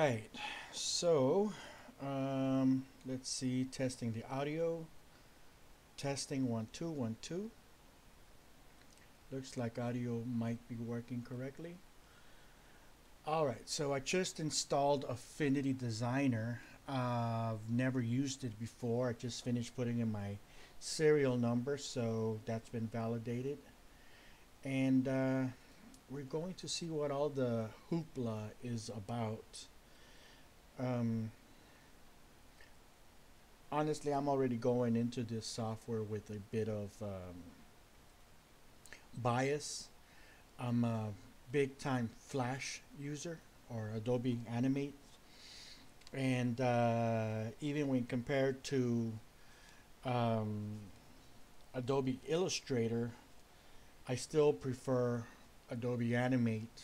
right, so let's see, testing the audio, testing 1 2 1 2. Looks like audio might be working correctly. All right, so I just installed Affinity Designer. I've never used it before. I just finished putting in my serial number, so that's been validated. And we're going to see what all the hoopla is about. Um, Honestly, I'm already going into this software with a bit of bias. I'm a big time Flash user or Adobe Animate, and even when compared to um, Adobe Illustrator, I still prefer Adobe Animate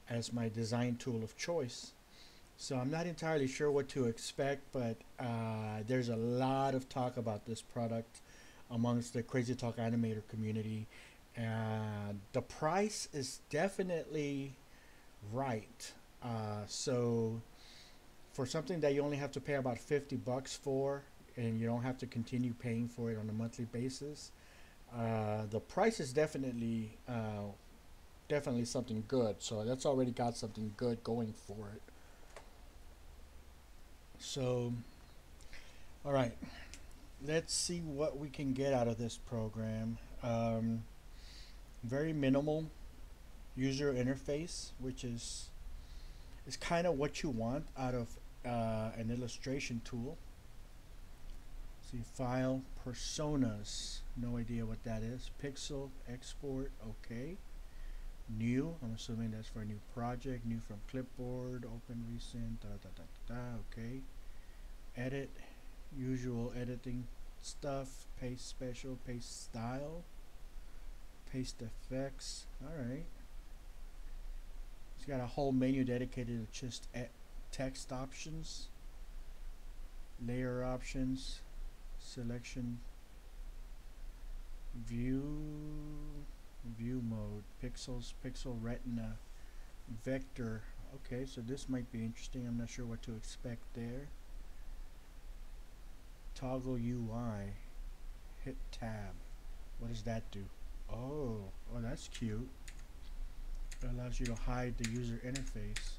as my design tool of choice. So I'm not entirely sure what to expect, but there's a lot of talk about this product amongst the Crazy Talk animator community. The price is definitely right. So for something that you only have to pay about 50 bucks for, and you don't have to continue paying for it on a monthly basis, the price is definitely something good. So that's already got something good going for it. So, all right, let's see what we can get out of this program. Very minimal user interface, which is kind of what you want out of an illustration tool. See, file personas. No idea what that is. Pixel export. Okay. New. I'm assuming that's for a new project. New from clipboard. Open recent. Da da da da da. Okay. Edit. Usual editing stuff. Paste special. Paste style. Paste effects. Alright. It's got a whole menu dedicated to just text options. Layer options. Selection. View mode. Pixels. Pixel retina. Vector. Okay, so this might be interesting. I'm not sure what to expect there. Toggle UI. Hit tab. What does that do? Oh, that's cute. It allows you to hide the user interface.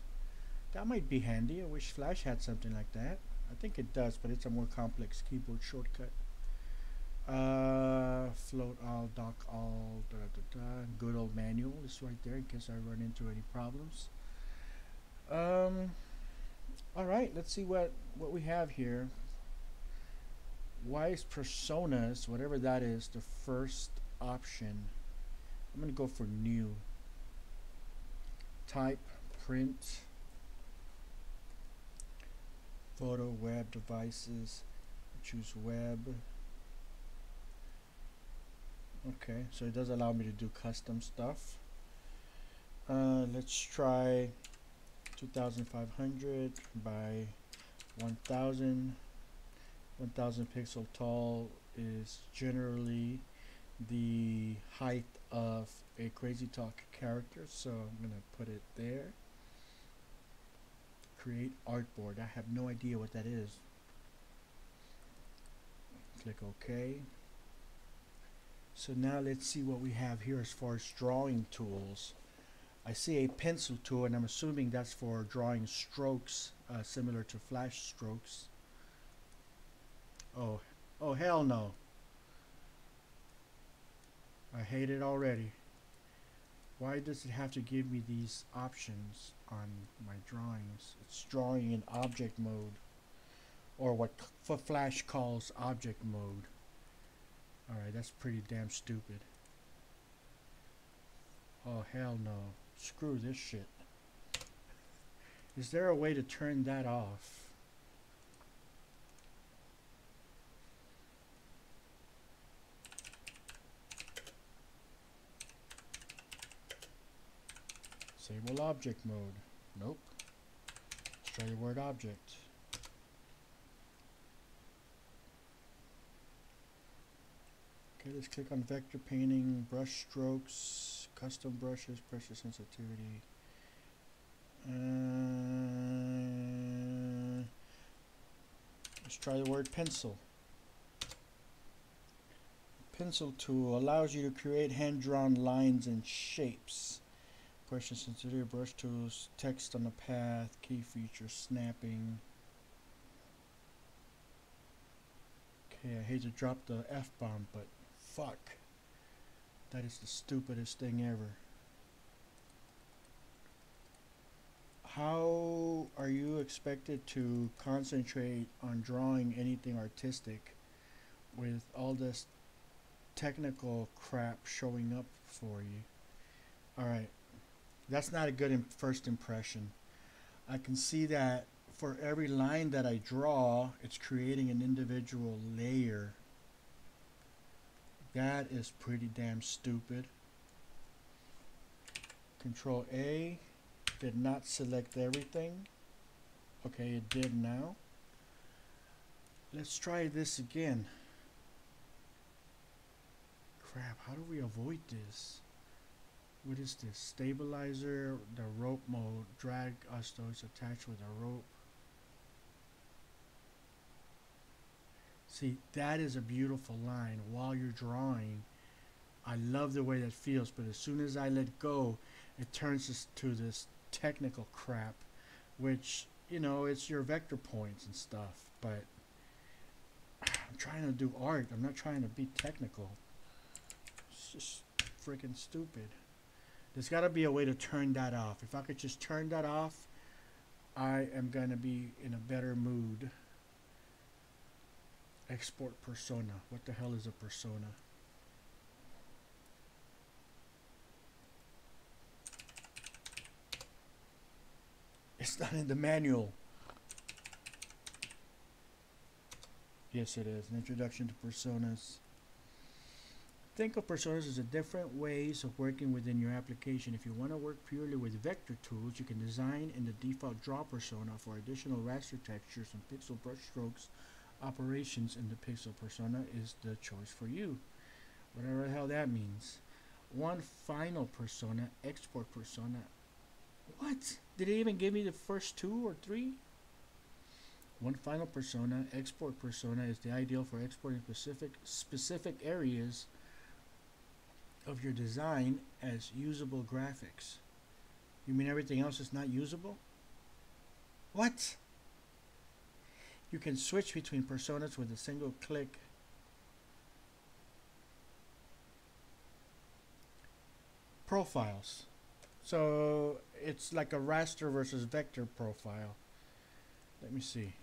That might be handy. I wish Flash had something like that. I think it does, but it's a more complex keyboard shortcut. Float all, dock all, da da da. Good old manual is right there in case I run into any problems. All right, let's see what we have here. Why is personas, whatever that is, the first option? I'm gonna go for new. Type, print, photo, web devices. Choose web. Okay, so it does allow me to do custom stuff. Let's try 2500 by 1000. 1000 pixel tall is generally the height of a Crazy Talk character, so I'm gonna put it there. Create artboard. I have no idea what that is. Click OK. So now let's see what we have here as far as drawing tools. I see a pencil tool, and I'm assuming that's for drawing strokes similar to Flash strokes. Oh hell no. I hate it already. Why does it have to give me these options on my drawings? It's drawing in object mode, or what Flash calls object mode. Alright, that's pretty damn stupid. Oh hell no. Screw this shit. Is there a way to turn that off? Disable object mode. Nope. Let's try the word object. Okay, let's click on vector painting, brush strokes, custom brushes, pressure sensitivity. Let's try the word pencil. Pencil tool allows you to create hand-drawn lines and shapes. Pressure sensitive brush tools, text on the path, key features, snapping. Okay, I hate to drop the F-bomb, but fuck. That is the stupidest thing ever. How are you expected to concentrate on drawing anything artistic with all this technical crap showing up for you? Alright, that's not a good first impression. I can see that for every line that I draw, it's creating an individual layer. That is pretty damn stupid. Control A did not select everything. Okay, it did now. Let's try this again. Crap, how do we avoid this? What is this? Stabilizer, the rope mode, drag us those attached with a rope. See, that is a beautiful line while you're drawing. I love the way that feels, but as soon as I let go, it turns to this technical crap, which, you know, it's your vector points and stuff, but I'm trying to do art. I'm not trying to be technical. It's just freaking stupid. There's got to be a way to turn that off. If I could just turn that off, I am going to be in a better mood. Export persona. What the hell is a persona? It's not in the manual. Yes, it is. An introduction to personas. Think of personas as a different ways of working within your application. If you want to work purely with vector tools, you can design in the default draw persona for additional raster textures and pixel brush strokes. Operations in the pixel persona is the choice for you. Whatever the hell that means. One final persona, export persona. What? Did it even give me the first 2 or 3? One final persona, export persona, is the ideal for exporting specific areas of your design as usable graphics. You mean everything else is not usable? What? You can switch between personas with a single click. Profiles. So it's like a raster versus vector profile. Let me see.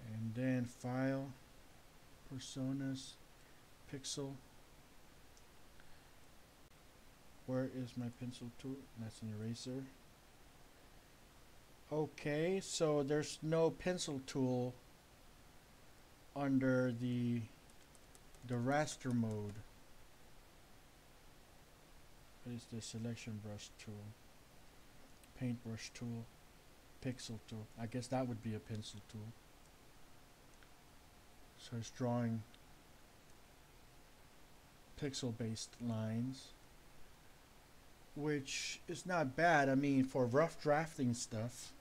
And then file, personas, pixel. Where is my pencil tool? That's an eraser. Okay, so there's no pencil tool under the raster mode. What is the selection brush tool? Paintbrush tool, pixel tool. I guess that would be a pencil tool. So it's drawing pixel-based lines, which is not bad. I mean, for rough drafting stuff,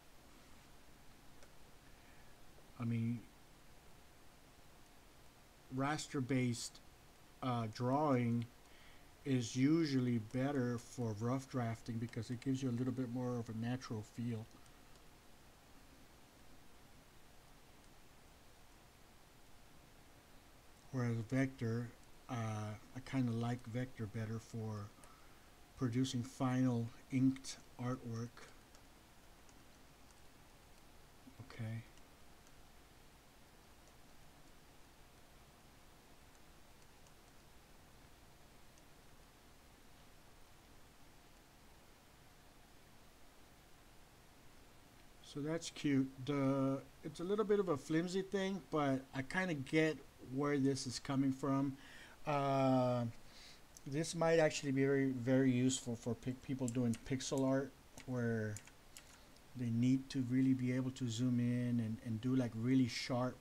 I mean, raster-based drawing is usually better for rough drafting because it gives you a little bit more of a natural feel. Whereas vector, I kind of like vector better for producing final inked artwork. Okay. So that's cute. It's a little bit of a flimsy thing, but I kind of get where this is coming from. This might actually be very useful for people doing pixel art, where they need to really be able to zoom in and do like really sharp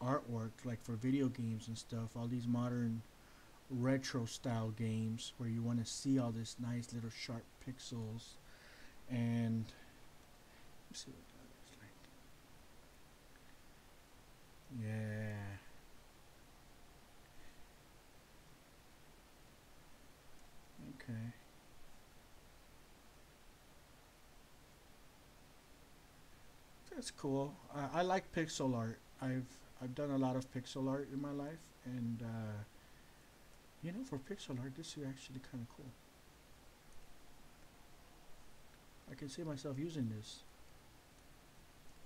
artwork, like for video games and stuff. All these modern retro style games where you want to see all this nice little sharp pixels. And let's see what that looks like. Yeah. Okay. That's cool. I like pixel art. I've done a lot of pixel art in my life, and you know, for pixel art, this is actually kind of cool. I can see myself using this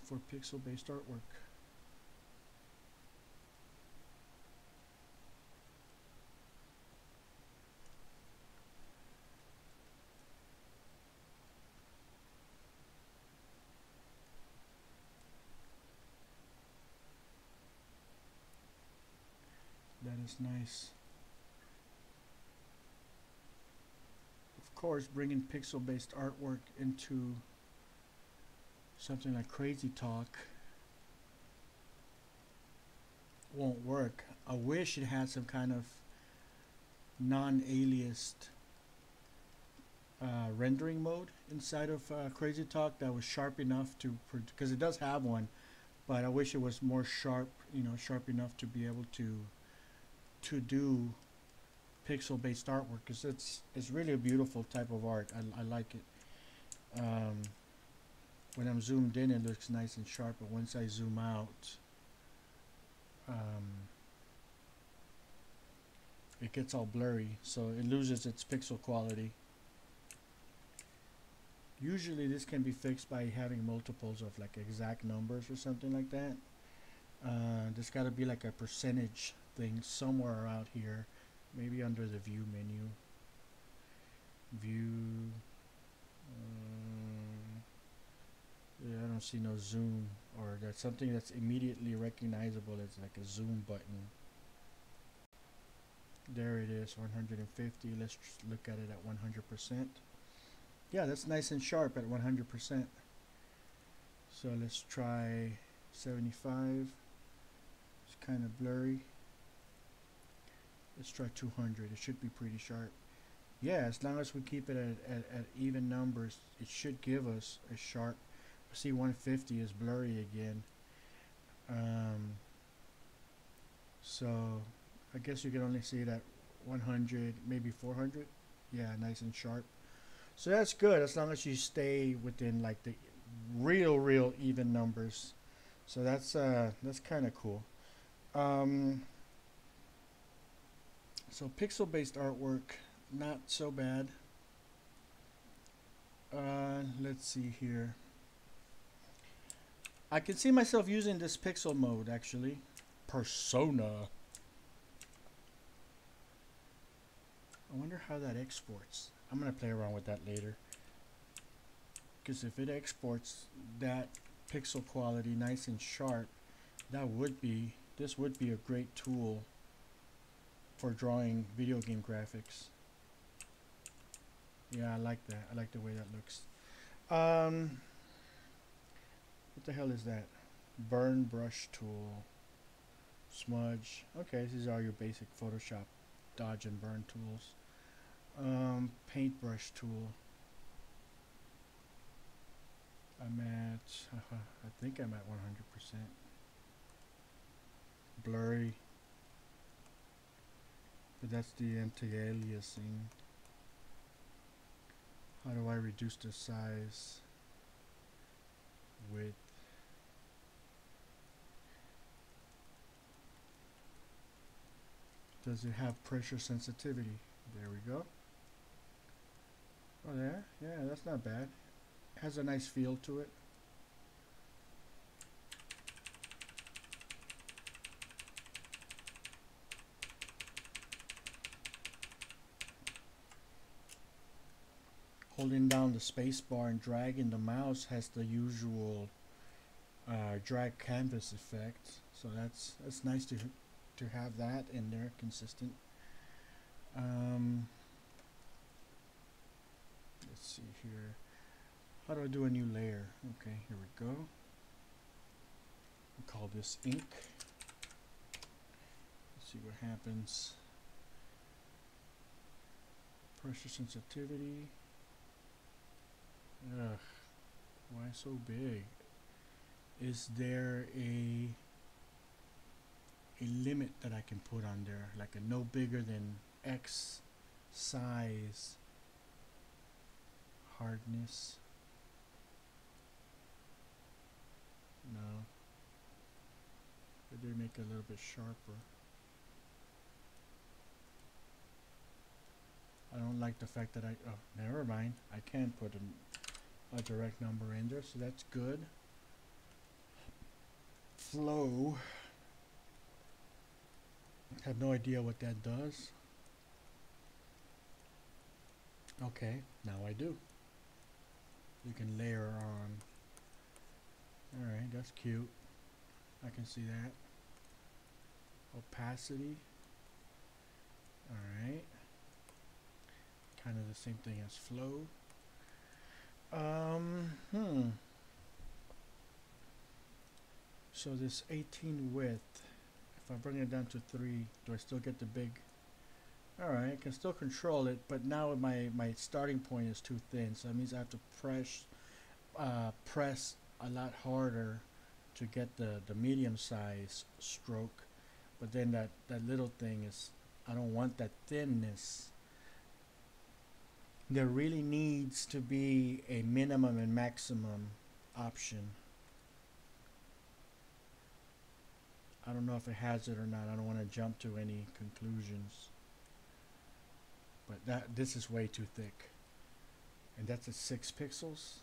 for pixel-based artwork. That is nice. Of course, bringing pixel-based artwork into something like Crazy Talk won't work. I wish it had some kind of non-aliased rendering mode inside of Crazy Talk that was sharp enough to, because it does have one, but I wish it was more sharp, you know, sharp enough to be able to do pixel-based artwork, because it's really a beautiful type of art. I like it. When I'm zoomed in, it looks nice and sharp, but once I zoom out, it gets all blurry, so it loses its pixel quality. Usually this can be fixed by having multiples of like exact numbers or something like that. There's got to be like a percentage thing somewhere out here, maybe under the view menu. View. Yeah, I don't see no zoom, or that's something that's immediately recognizable as like a zoom button. There it is, 150. Let's look at it at 100%. Yeah, that's nice and sharp at 100%. So let's try 75. It's kind of blurry. Let's try 200. It should be pretty sharp. Yeah, as long as we keep it at even numbers, it should give us a sharp. See, 150 is blurry again. So I guess you can only see it at 100, maybe 400. Yeah, nice and sharp. So that's good as long as you stay within like the real even numbers. So that's kind of cool. So pixel-based artwork, not so bad. Let's see here. I can see myself using this pixel mode actually. Persona. I wonder how that exports. I'm gonna play around with that later. Because if it exports that pixel quality nice and sharp, this would be a great tool for drawing video game graphics. Yeah, I like that. I like the way that looks. What the hell is that? Burn brush tool. Smudge. Okay, these are your basic Photoshop dodge and burn tools. Paintbrush tool. I'm at, I think I'm at 100%. Blurry. But that's the anti-aliasing. How do I reduce the size? Width. Does it have pressure sensitivity? There we go. Oh, there? Yeah, that's not bad. It has a nice feel to it. Holding down the space bar and dragging the mouse has the usual drag canvas effect. So that's nice to have that in there, consistent. Let's see here. How do I do a new layer? Okay, here we go. We'll call this ink. Let's see what happens. Pressure sensitivity. Ugh, why so big? Is there a limit that I can put on there, like a no bigger than X size hardness? No. Could they make it a little bit sharper? I don't like the fact that oh, never mind. I can put a direct number in there, so that's good. Flow. I have no idea what that does. Okay, now I do. You can layer on. Alright, that's cute. I can see that. Opacity. Alright. Kind of the same thing as flow. So this 18 width, if I bring it down to 3, do I still get the big? Alright, I can still control it, but now my starting point is too thin, so that means I have to press a lot harder to get the medium size stroke. But then that little thing is, I don't want that thinness. There really needs to be a minimum and maximum option. I don't know if it has it or not. I don't want to jump to any conclusions. But this is way too thick. And that's at 6 pixels.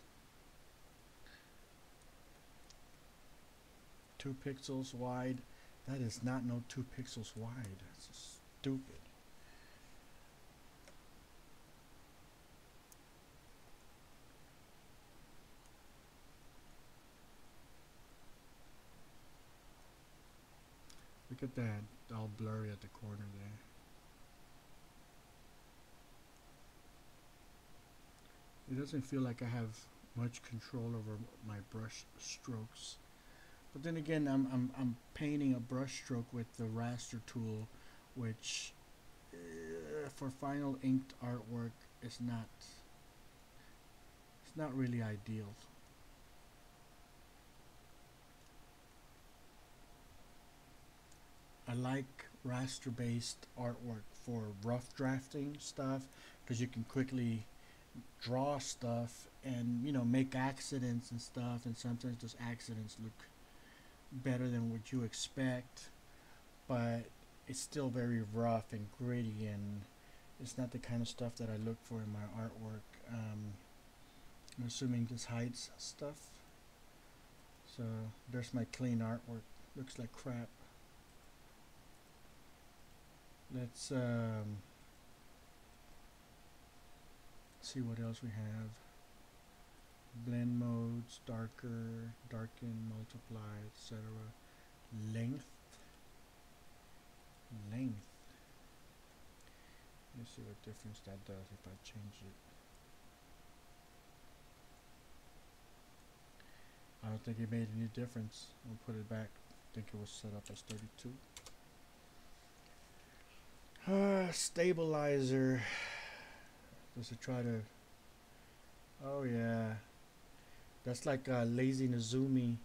2 pixels wide. That is not no 2 pixels wide. That's just stupid. Look at that, all blurry at the corner there. It doesn't feel like I have much control over my brush strokes. But then again, I'm painting a brush stroke with the raster tool, which for final inked artwork is not. It's not really ideal. I like raster-based artwork for rough drafting stuff because you can quickly draw stuff and make accidents and stuff, and sometimes those accidents look better than what you expect, but it's still very rough and gritty, and it's not the kind of stuff that I look for in my artwork. I'm assuming this hides stuff, so there's my clean artwork. Looks like crap. Let's see what else we have. Blend modes, darker, darken, multiply, etc. Length. Let me see what difference that does if I change it. I don't think it made any difference. We'll put it back. I think it was set up as 32. Stabilizer. Does it try to... Oh yeah. That's like lazy Nezumi.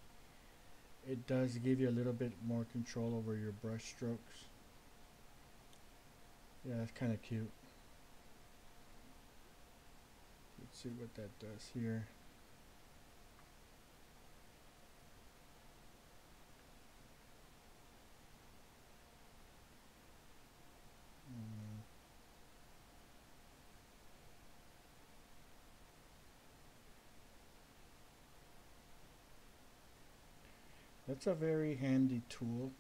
It does give you a little bit more control over your brush strokes. Yeah, that's kind of cute. Let's see what that does here. That's a very handy tool.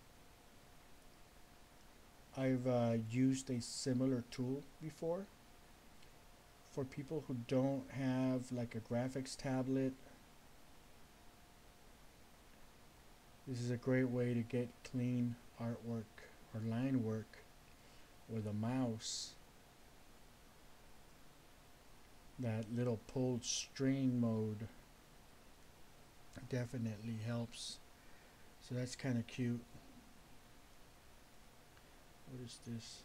I've used a similar tool before for people who don't have like a graphics tablet. This is a great way to get clean artwork or line work with a mouse. That little pulled string mode definitely helps. So that's kind of cute. What is this?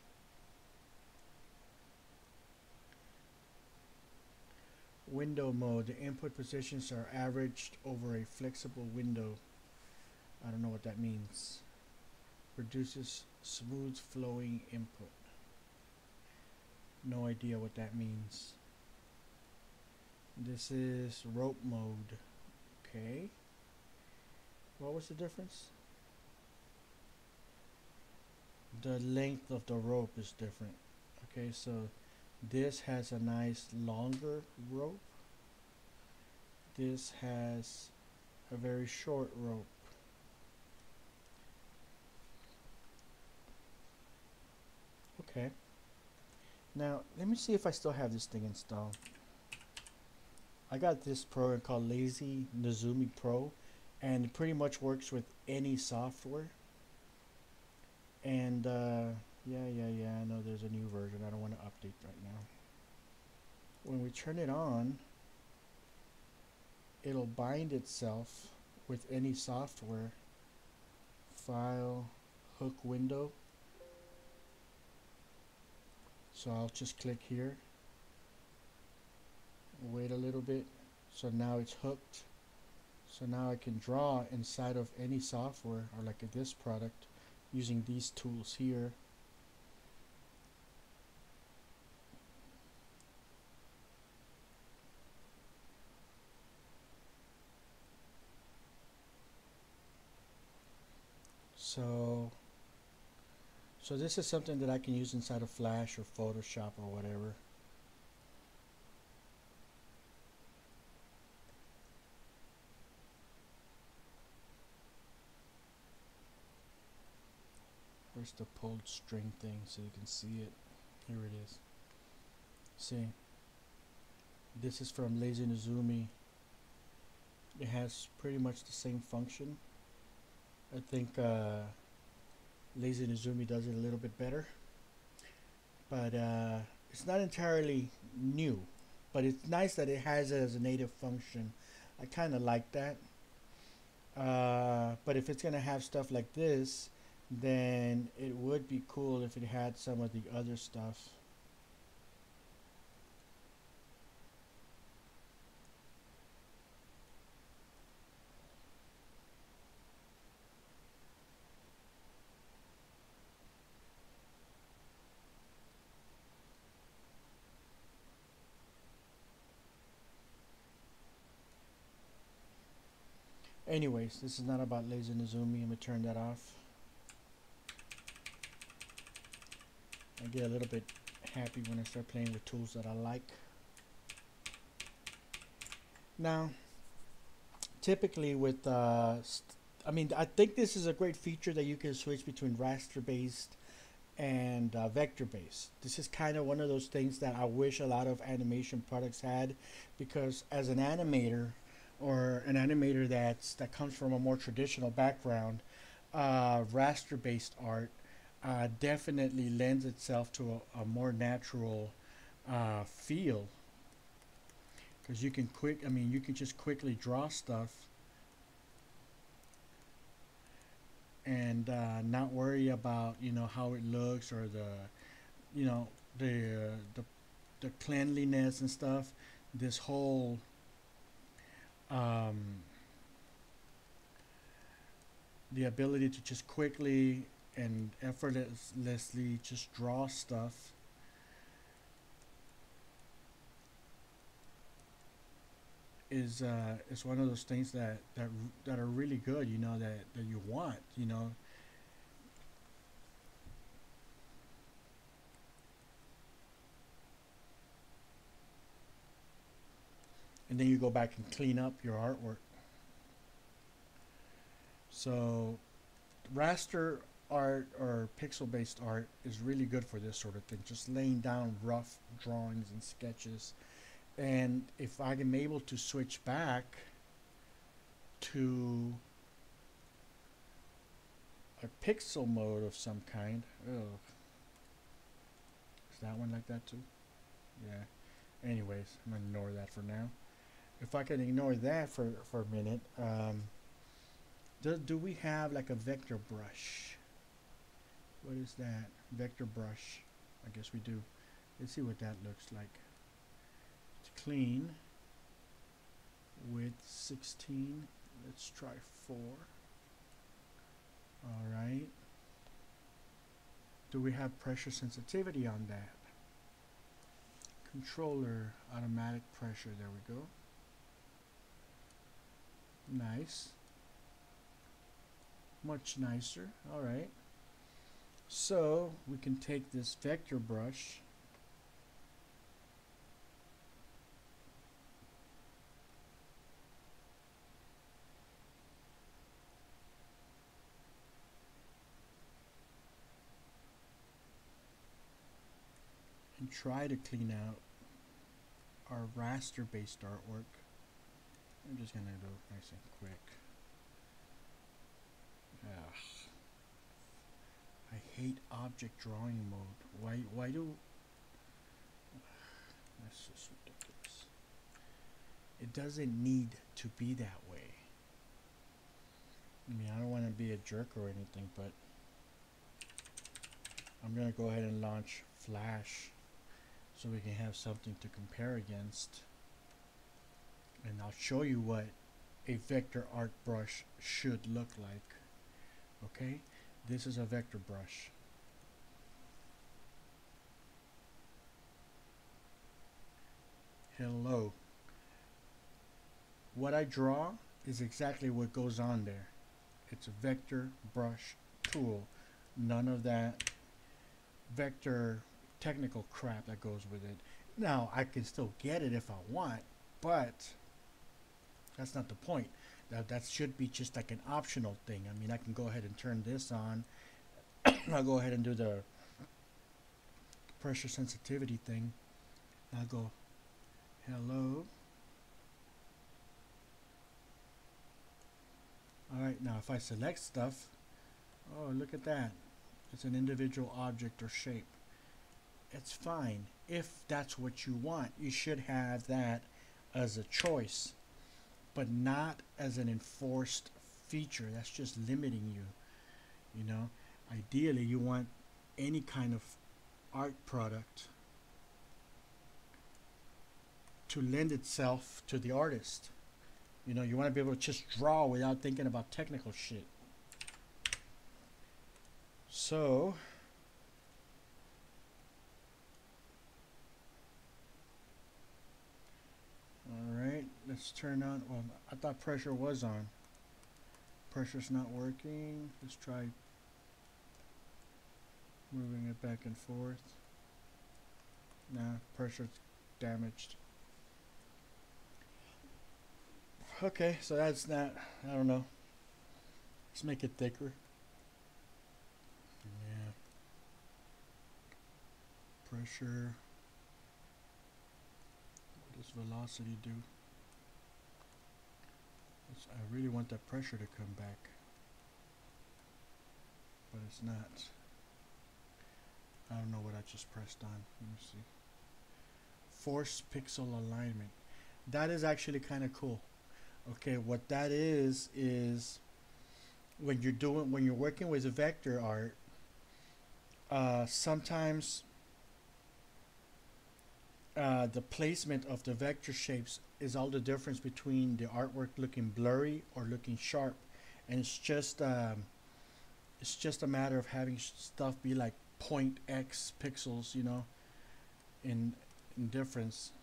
Window mode. The input positions are averaged over a flexible window. I don't know what that means. Produces smooth flowing input. No idea what that means. This is rope mode. Okay. What was the difference? The length of the rope is different. Okay, so this has a nice longer rope. This has a very short rope. Okay. Now, let me see if I still have this thing installed. I got this program called Lazy Nizumi Pro, and it pretty much works with any software. And yeah, I know there's a new version. I don't want to update right now. When we turn it on, it'll bind itself with any software. File, hook window. So I'll just click here. Wait a little bit. So now it's hooked. So now I can draw inside of any software, or like this product, using these tools here. So this is something that I can use inside of Flash or Photoshop or whatever. Where's the pulled string thing so you can see it? Here it is. See, this is from Lazy Nizumi. It has pretty much the same function. I think Lazy Nizumi does it a little bit better, but it's not entirely new, but it's nice that it has it as a native function. I kind of like that. But if it's gonna have stuff like this, then it would be cool if it had some of the other stuff. Anyways, this is not about Lazy Nizumi. I'm gonna turn that off. I get a little bit happy when I start playing with tools that I like. Now, typically with I mean, I think this is a great feature that you can switch between raster based and vector based. This is kind of one of those things that I wish a lot of animation products had, because as an animator, or an animator that comes from a more traditional background, raster based art definitely lends itself to a more natural feel, because you can you can just quickly draw stuff and not worry about how it looks, or you know the cleanliness and stuff. This whole um, the ability to just quickly and effortlessly just draw stuff is one of those things that are really good, that you want, and then you go back and clean up your artwork. So raster art or pixel based art is really good for this sort of thing, just laying down rough drawings and sketches. And if I am able to switch back to a pixel mode of some kind, oh, is that one like that too? Yeah. Anyways, I'm gonna ignore that for now. If I can ignore that for a minute, do we have like a vector brush? What is that? Vector brush. I guess we do. Let's see what that looks like. It's clean. Width 16. Let's try 4. All right. Do we have pressure sensitivity on that? Controller automatic pressure. There we go. Nice. Much nicer. All right. So we can take this vector brush and try to clean out our raster based artwork. I'm just gonna do it nice and quick. Ugh. I hate object drawing mode. Why do that's just ridiculous. It doesn't need to be that way. I mean, I don't want to be a jerk or anything, but I'm gonna go ahead and launch Flash so we can have something to compare against, and I'll show you what a vector art brush should look like. Okay, this is a vector brush. Hello. What I draw is exactly what goes on there. It's a vector brush tool. None of that vector technical crap that goes with it. Now, I can still get it if I want, but that's not the point. That should be just like an optional thing. I mean, I can go ahead and turn this on. I'll go ahead and do the pressure sensitivity thing. I'll go, hello. Alright, now if I select stuff, oh, look at that. It's an individual object or shape. It's fine. If that's what you want, you should have that as a choice, but not as an enforced feature. That's just limiting you. You know, ideally you want any kind of art product to lend itself to the artist. You know, you want to be able to just draw without thinking about technical shit. So alright, let's turn on, well, I thought pressure was on. Pressure's not working. Let's try moving it back and forth. Nah, pressure's damaged. Okay, so that's not, I don't know. Let's make it thicker. Yeah. Pressure. What does velocity do? I really want that pressure to come back, but it's not. I don't know what I just pressed on. Let me see. Force pixel alignment. That is actually kind of cool. Okay, what that is when you're working with a vector art, sometimes the placement of the vector shapes is all the difference between the artwork looking blurry or looking sharp, and it's just a matter of having stuff be like 0.x pixels, you know, in difference.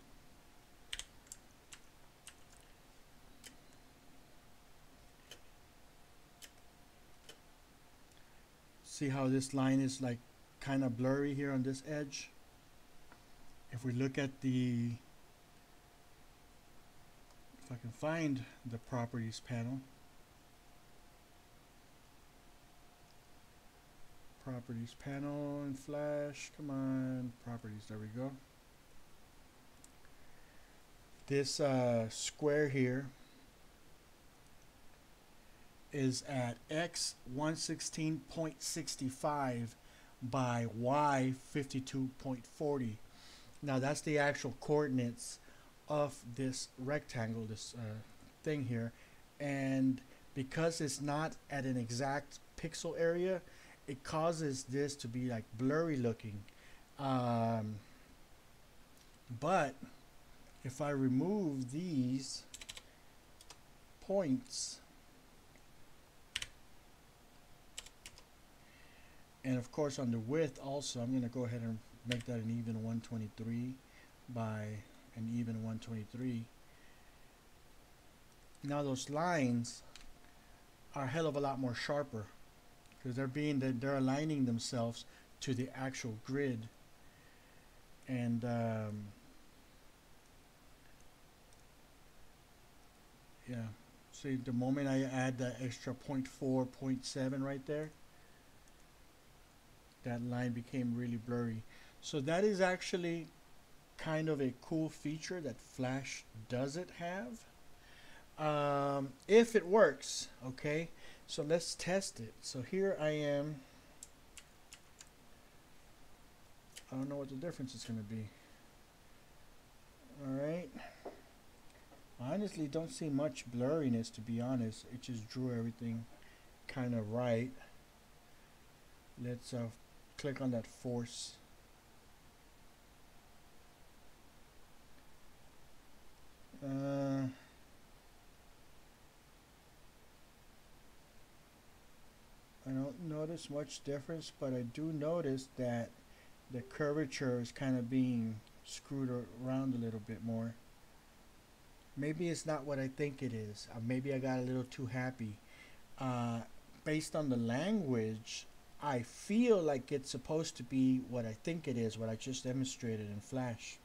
See how this line is like kind of blurry here on this edge? If we look at the, if I can find the properties panel, properties panel in Flash, come on, properties, there we go. This square here is at x 116.65 by y 52.40. Now that's the actual coordinates of this rectangle, this thing here, and because it's not at an exact pixel area, it causes this to be like blurry looking. But if I remove these points. And of course on the width also, I'm going to go ahead and make that an even 123 by an even 123. Now those lines are a hell of a lot more sharper because they're aligning themselves to the actual grid. And yeah, see, the moment I add that extra 0.4, 0.7 right there, that line became really blurry. So that is actually kind of a cool feature that Flash doesn't have. If it works, okay, so let's test it. So here I am. I don't know what the difference is going to be. Alright, I honestly don't see much blurriness, to be honest. It just drew everything kind of right. Let's click on that force. I don't notice much difference, but I do notice that the curvature is kind of being screwed around a little bit more. Maybe it's not what I think it is. Maybe I got a little too happy. Based on the language, I feel like it's supposed to be what I think it is, what I just demonstrated in Flash.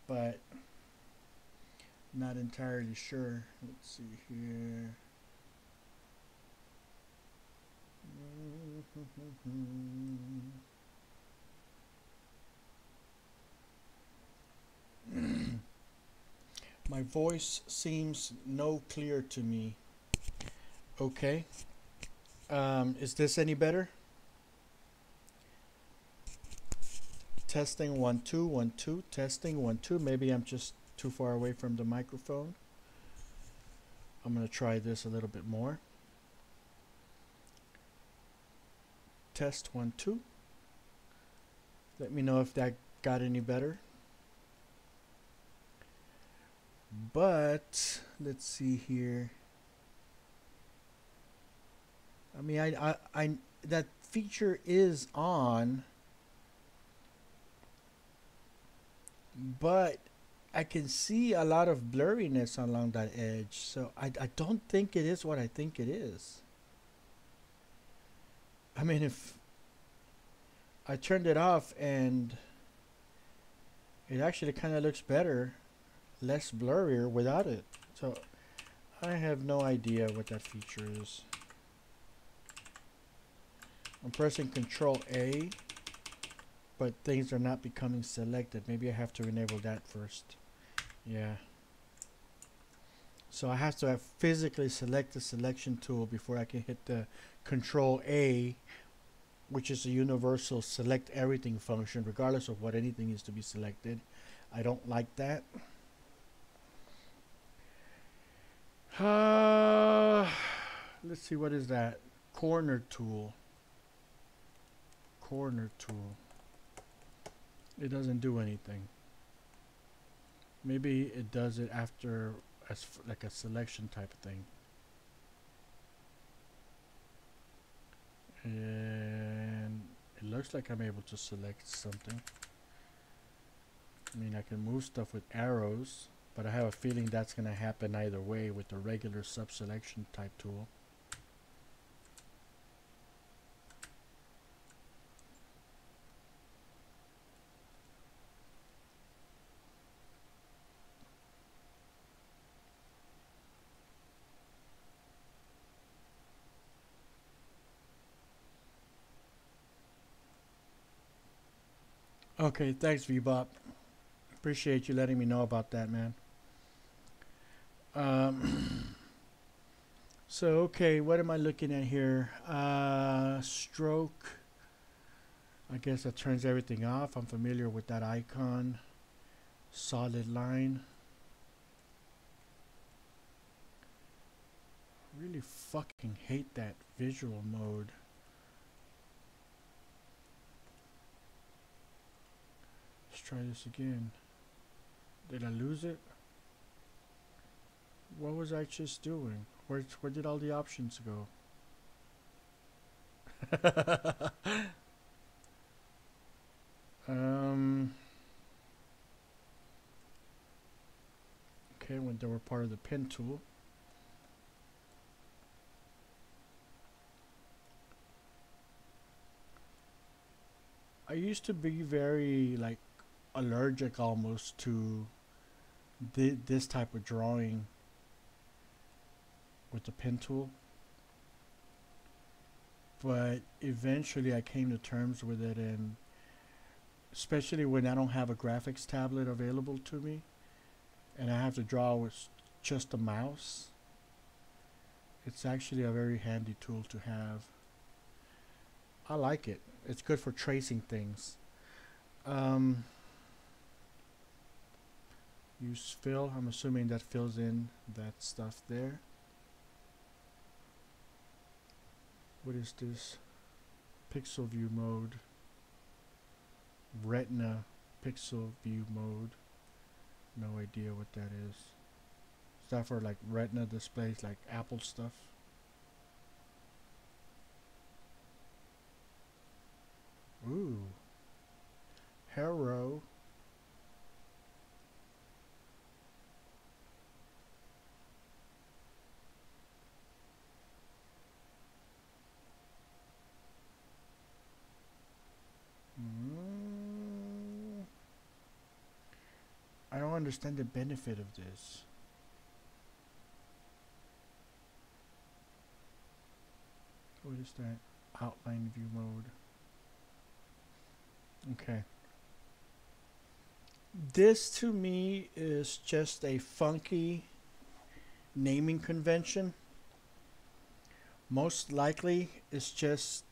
But not entirely sure. Let's see here. My voice seems no clear to me. Okay. Is this any better? Testing 1 2 1 2. Testing 1 2. Maybe I'm just too far away from the microphone. I'm gonna try this a little bit more. Test 1 2. Let me know if that got any better. But let's see here. I mean, I that feature is on, but I can see a lot of blurriness along that edge. So I don't think it is what I think it is. I mean, if I turned it off and it actually kind of looks better, less blurrier without it. So I have no idea what that feature is. I'm pressing Control A, but things are not becoming selected. Maybe I have to enable that first. Yeah. So I have to physically select the selection tool before I can hit the Control A, which is a universal select everything function, regardless of what anything is to be selected. I don't like that. Let's see, what is that? Corner tool. Corner tool. It doesn't do anything. Maybe it does it after as like a selection type of thing. And it looks like I'm able to select something. I mean, I can move stuff with arrows, but I have a feeling that's going to happen either way with the regular sub-selection type tool. Okay, thanks, VBop. Appreciate you letting me know about that, man. So, okay, what am I looking at here? Stroke. I guess that turns everything off. I'm familiar with that icon. Solid line. Really fucking hate that visual mode. Let's try this again. Did I lose it? What was I just doing? Where did all the options go? um. Okay, when they were part of the pen tool. I used to be very like allergic almost to this type of drawing with the pen tool, but eventually I came to terms with it, and especially when I don't have a graphics tablet available to me and I have to draw with just a mouse, it's actually a very handy tool to have. I like it. It's good for tracing things. Um, use fill. I'm assuming that fills in that stuff there. What is this? Pixel view mode. Retina pixel view mode. No idea what that is. Is that for like retina displays, like Apple stuff? Ooh. Hero. Mm, I don't understand the benefit of this. What is that? Outline view mode. Okay. This to me is just a funky naming convention. Most likely it's just,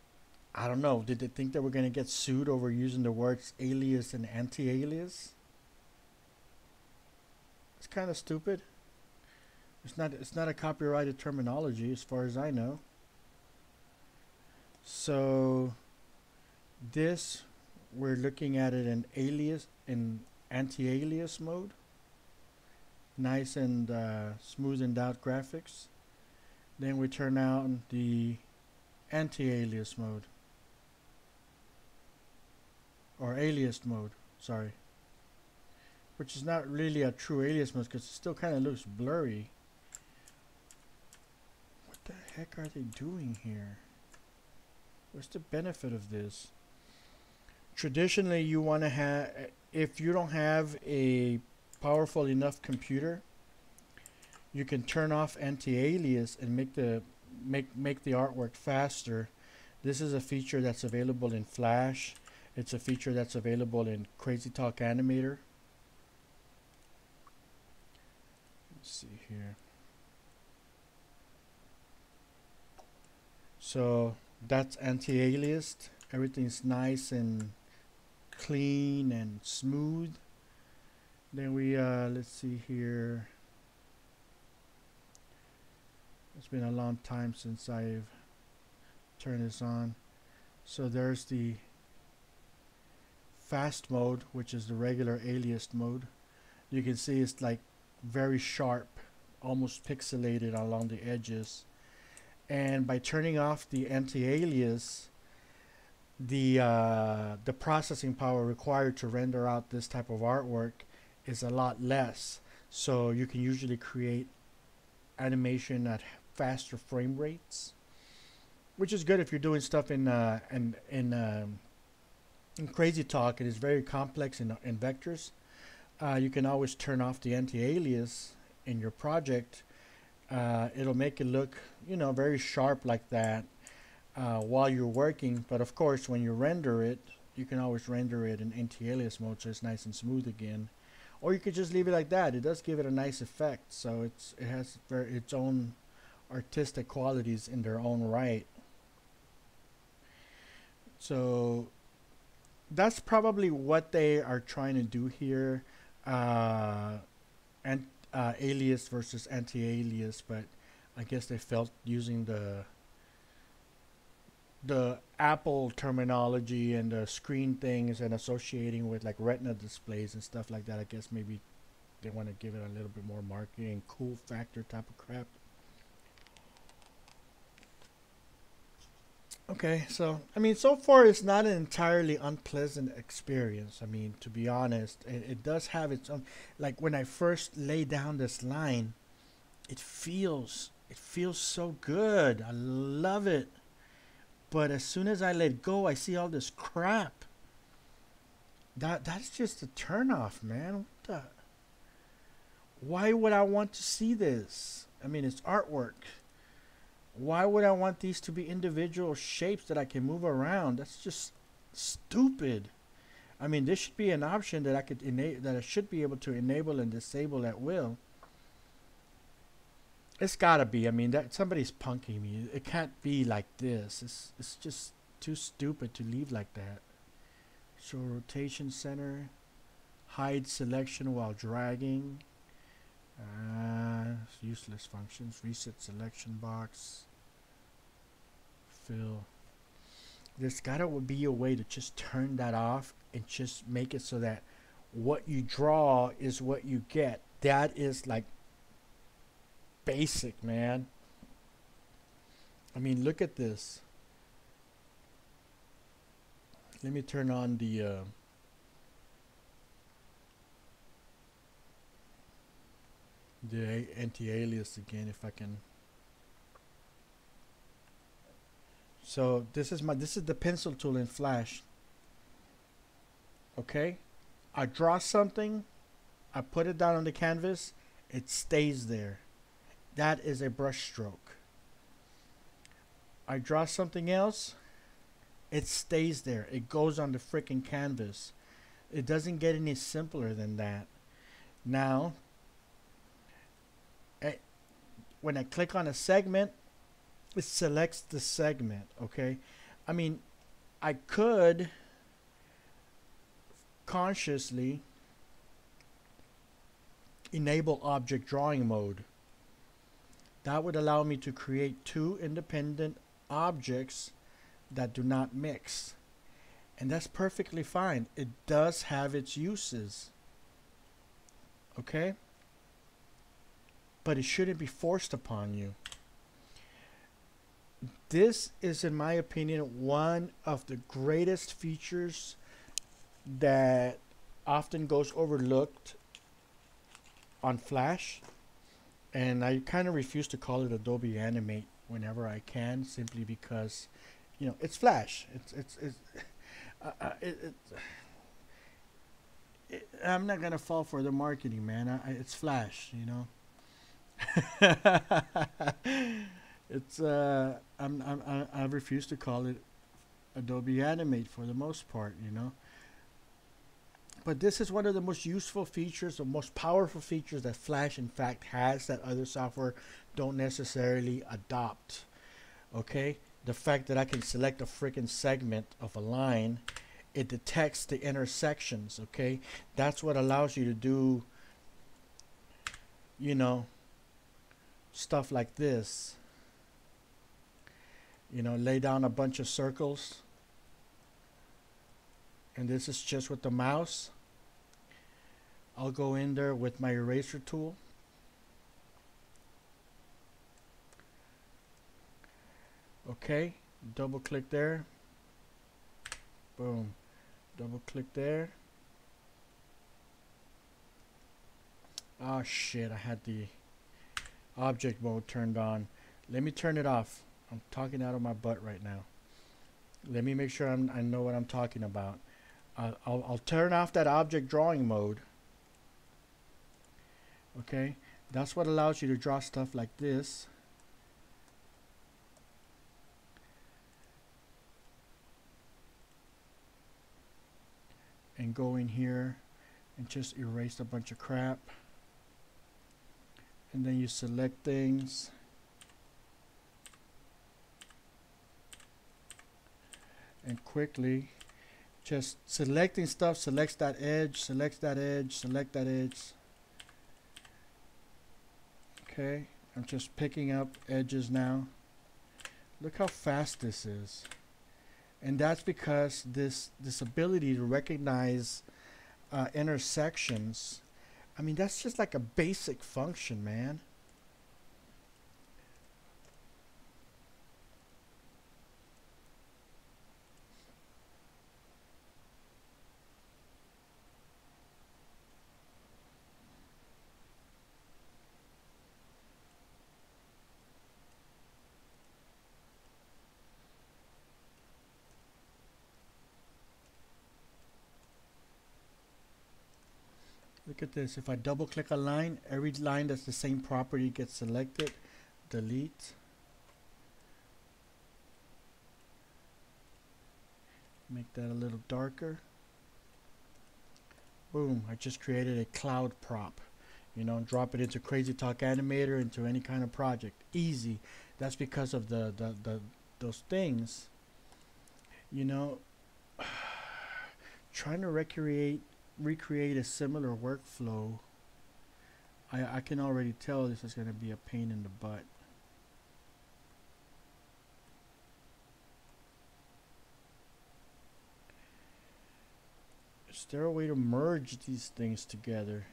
I don't know, did they think they were going to get sued over using the words alias and anti-alias? It's kind of stupid. It's not a copyrighted terminology as far as I know. So this, we're looking at it in alias in anti-alias mode. Nice and smoothened out graphics. Then we turn on the anti-alias mode, or alias mode, sorry, which is not really a true alias mode because it still kind of looks blurry. What the heck are they doing here? What's the benefit of this? Traditionally, you want to have, if you don't have a powerful enough computer, you can turn off anti-alias and make the artwork faster. This is a feature that's available in Flash. It's a feature that's available in Crazy Talk Animator. Let's see here. So that's anti-aliased. Everything's nice and clean and smooth. Then we let's see here. It's been a long time since I've turned this on. So there's the fast mode, which is the regular aliased mode. You can see it's like very sharp, almost pixelated along the edges. And by turning off the anti-alias, the processing power required to render out this type of artwork is a lot less. So you can usually create animation at faster frame rates, which is good if you're doing stuff in Crazy Talk. It is very complex in vectors. You can always turn off the anti-alias in your project. It'll make it look, very sharp like that while you're working. But of course, when you render it, you can always render it in anti-alias mode, so it's nice and smooth again. Or you could just leave it like that. It does give it a nice effect. So it has its own artistic qualities in their own right. So that's probably what they are trying to do here. And alias versus anti-alias, but I guess they felt using the Apple terminology and the screen things and associating with like retina displays and stuff like that, I guess maybe they want to give it a little bit more marketing, cool factor type of crap. Okay, so I mean, so far it's not an entirely unpleasant experience. I mean, to be honest, it does have its own. Like when I first lay down this line, it feels so good. I love it. But as soon as I let go, I see all this crap. That's just a turnoff, man. What the? Why would I want to see this? I mean, it's artwork. Why would I want these to be individual shapes that I can move around? That's just stupid. I mean, this should be an option that that I should be able to enable and disable at will. It's gotta be. I mean, that somebody's punking me. It can't be like this. It's just too stupid to leave like that. Show rotation center, hide selection while dragging. Useless functions. Reset selection box. Fill. There's gotta be a way to just turn that off and just make it so that what you draw is what you get. That is like basic, man. I mean, look at this. Let me turn on the anti-alias again if I can. So this is the pencil tool in Flash. Okay, I draw something, I put it down on the canvas, it stays there. That is a brush stroke. I draw something else, it stays there. It goes on the freaking canvas. It doesn't get any simpler than that. Now, when I click on a segment, it selects the segment, okay? I mean, I could consciously enable object drawing mode. That would allow me to create two independent objects that do not mix. And that's perfectly fine. It does have its uses. Okay? But it shouldn't be forced upon you. This is, in my opinion, one of the greatest features that often goes overlooked on Flash. And I kind of refuse to call it Adobe Animate whenever I can, simply because, you know, it's Flash. I'm not gonna fall for the marketing, man. It's Flash, you know. It's I refuse to call it Adobe Animate for the most part, you know. But this is one of the most useful features, the most powerful features that Flash in fact has that other software don't necessarily adopt. Okay? The fact that I can select a freaking segment of a line, it detects the intersections, okay? That's what allows you to do, you know, stuff like this. You know, lay down a bunch of circles. And this is just with the mouse. I'll go in there with my eraser tool. Okay, double click there. Boom. Double click there. Oh shit, I had the object mode turned on. Let me turn it off. I'm talking out of my butt right now. Let me make sure I know what I'm talking about. I'll turn off that object drawing mode. Okay, that's what allows you to draw stuff like this. And go in here and just erase a bunch of crap. And then you select things. And quickly just selecting stuff selects that edge, selects that edge, select that edge. Okay, I'm just picking up edges now. Look how fast this is. And that's because this ability to recognize intersections I mean, that's just like a basic function, man. Look at this. If I double click a line, every line that's the same property gets selected. Delete. Make that a little darker. Boom, I just created a cloud prop. You know, drop it into Crazy Talk Animator, into any kind of project. Easy. That's because of the those things. You know, trying to recreate a similar workflow, I can already tell this is going to be a pain in the butt. Is there a way to merge these things together?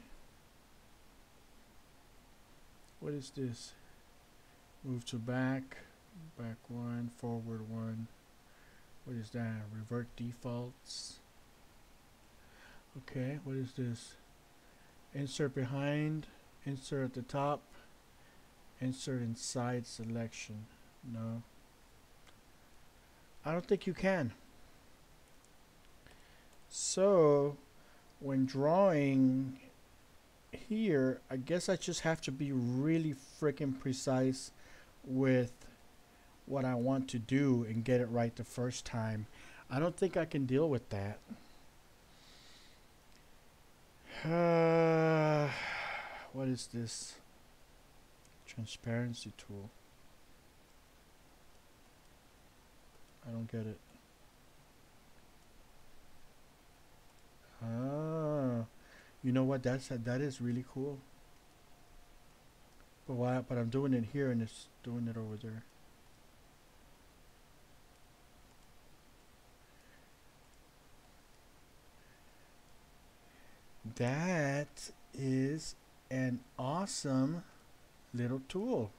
What is this? Move to back, back one, forward one. What is that? Revert defaults. Okay, what is this? Insert behind, insert at the top, insert inside selection. No. I don't think you can. So, when drawing here, I guess I just have to be really freaking precise with what I want to do and get it right the first time. I don't think I can deal with that. What is this? Transparency tool. I don't get it. You know what? That is really cool. But why? But I'm doing it here and it's doing it over there. That is an awesome little tool.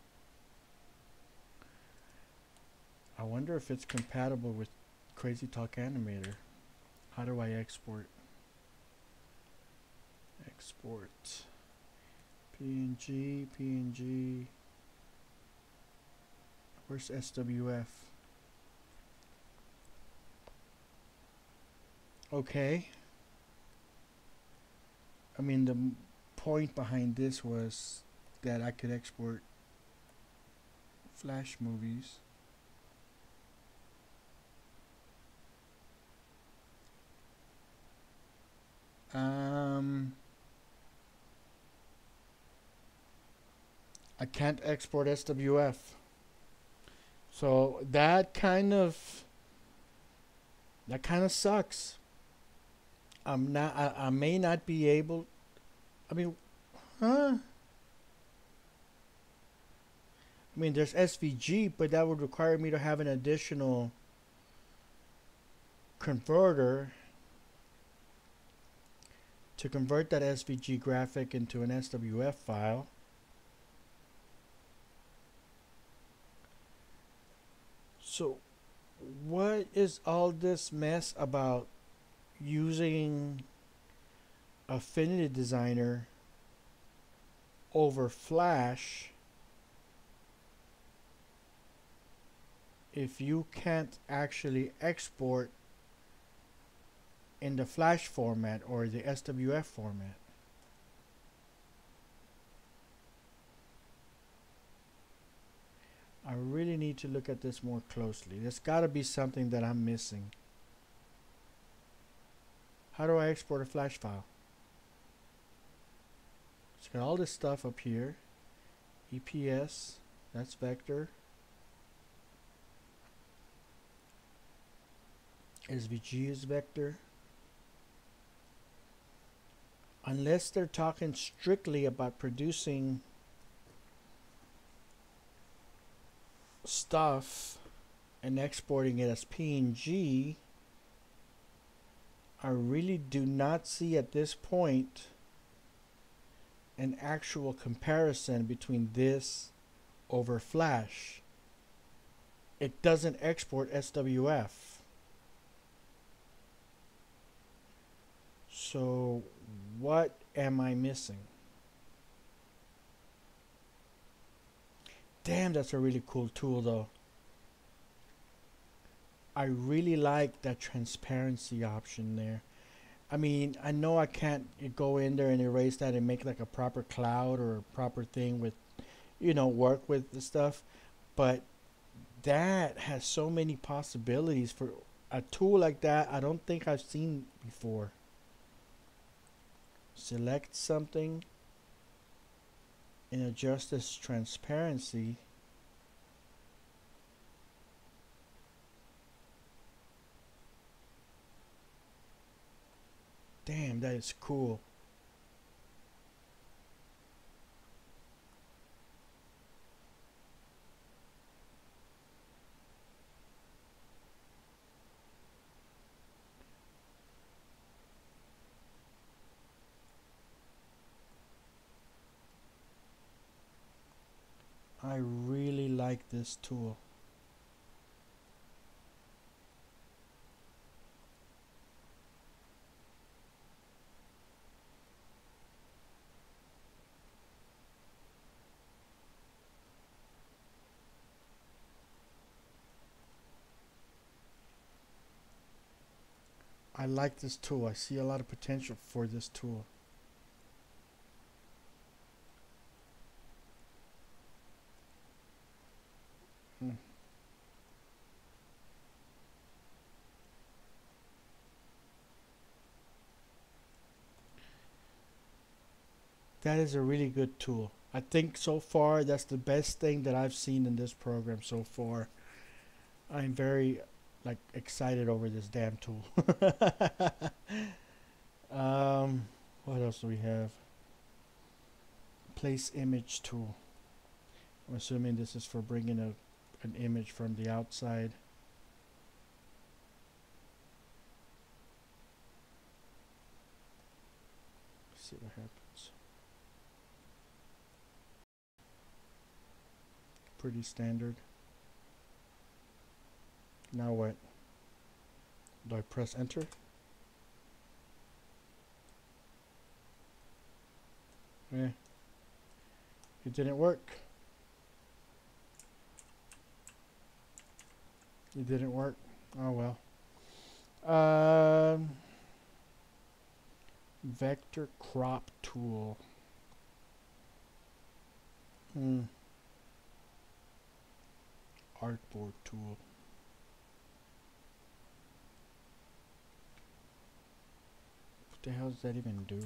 I wonder if it's compatible with Crazy Talk Animator. How do I export? Export. PNG. Where's SWF? Okay. I mean, the point behind this was that I could export Flash movies. I can't export SWF. So that kind of sucks. I may not be able. I mean, huh? I mean, there's SVG, but that would require me to have an additional converter to convert that SVG graphic into an SWF file. So what is all this mess about using Affinity Designer over Flash if you can't actually export in the Flash format or the SWF format? I really need to look at this more closely. There's got to be something that I'm missing. How do I export a Flash file? It's got all this stuff up here. EPS, that's vector. SVG is vector. Unless they're talking strictly about producing stuff and exporting it as PNG, I really do not see at this point an actual comparison between this over Flash, it doesn't export SWF. So what am I missing? Damn, that's a really cool tool though. I really like that transparency option there. I mean, I know I can't go in there and erase that and make like a proper cloud or a proper thing with, work with the stuff, but that has so many possibilities for a tool like that. I don't think I've seen before. Select something and adjust this transparency. Damn, that is cool. I really like this tool. I like this tool. I see a lot of potential for this tool. Hmm. That is a really good tool. I think so far that's the best thing that I've seen in this program so far. I'm very excited over this damn tool. What else do we have? Place image tool. I'm assuming this is for bringing an image from the outside. Let's see what happens. Pretty standard. Now what? Do I press enter? Eh. It didn't work. It didn't work. Oh well. Vector crop tool. Artboard tool. What the hell does that even do?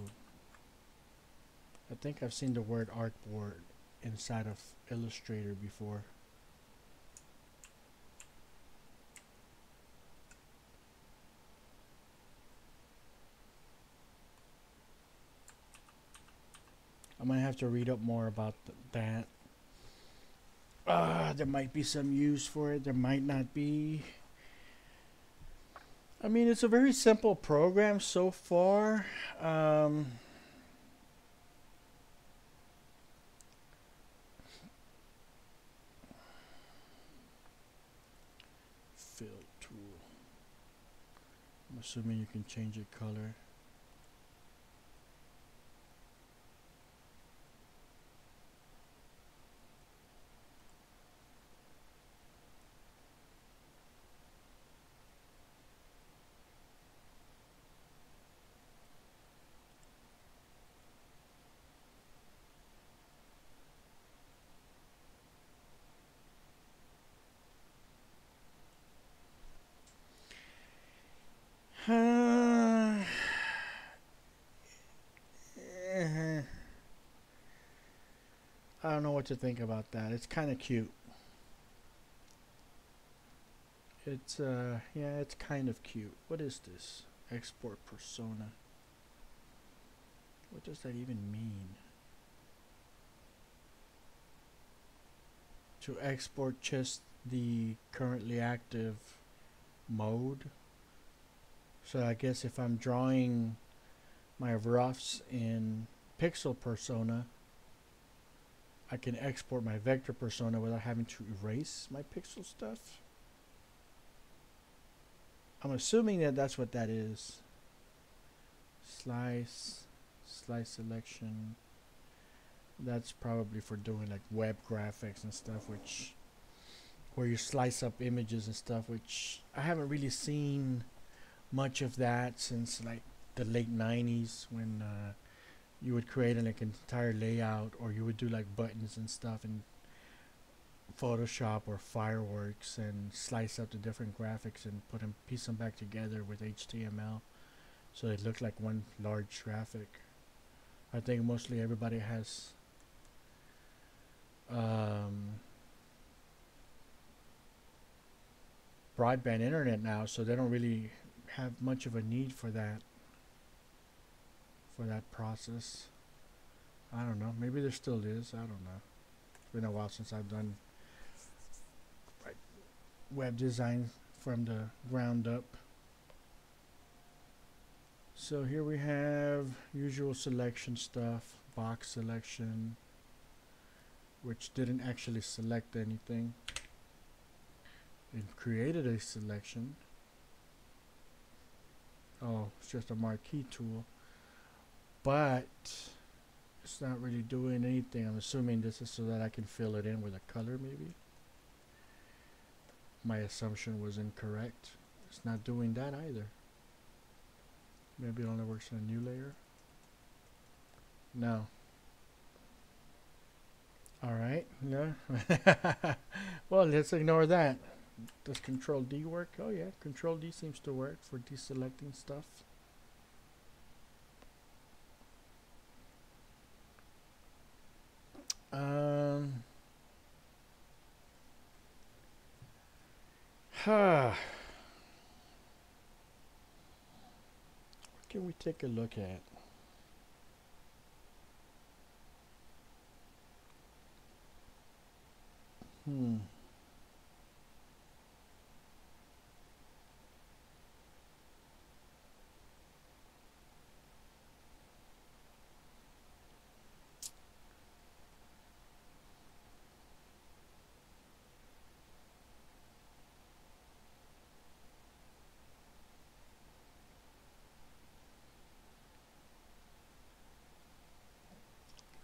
I think I've seen the word artboard inside of Illustrator before. I might have to read up more about that. There might be some use for it. There might not be. I mean, it's a very simple program so far. Fill tool. I'm assuming you can change the color. I don't know what to think about that. It's kind of cute. It's yeah, it's kind of cute. What is this? Export persona. What does that even mean? To export just the currently active mode. So I guess if I'm drawing my roughs in pixel persona, I can export my vector persona without having to erase my pixel stuff. I'm assuming that that's what that is. Slice selection. That's probably for doing like web graphics and stuff, which where you slice up images and stuff, which I haven't really seen much of that since like the late 90s when you would create like an entire layout, or you would do like buttons and stuff in Photoshop or Fireworks and slice up the different graphics and piece them back together with HTML so it looked like one large graphic. I think mostly everybody has broadband internet now, so they don't really have much of a need for that process. I don't know. Maybe there still is. I don't know. It's been a while since I've done like web design from the ground up. So here we have usual selection stuff, box selection, which didn't actually select anything. It created a selection. Oh, it's just a marquee tool. But it's not really doing anything. I'm assuming this is so that I can fill it in with a color maybe. My assumption was incorrect. It's not doing that either. Maybe it only works in a new layer. No. Alright, no. Well, let's ignore that. Does Control D work? Oh yeah, Control D seems to work for deselecting stuff. What can we take a look at?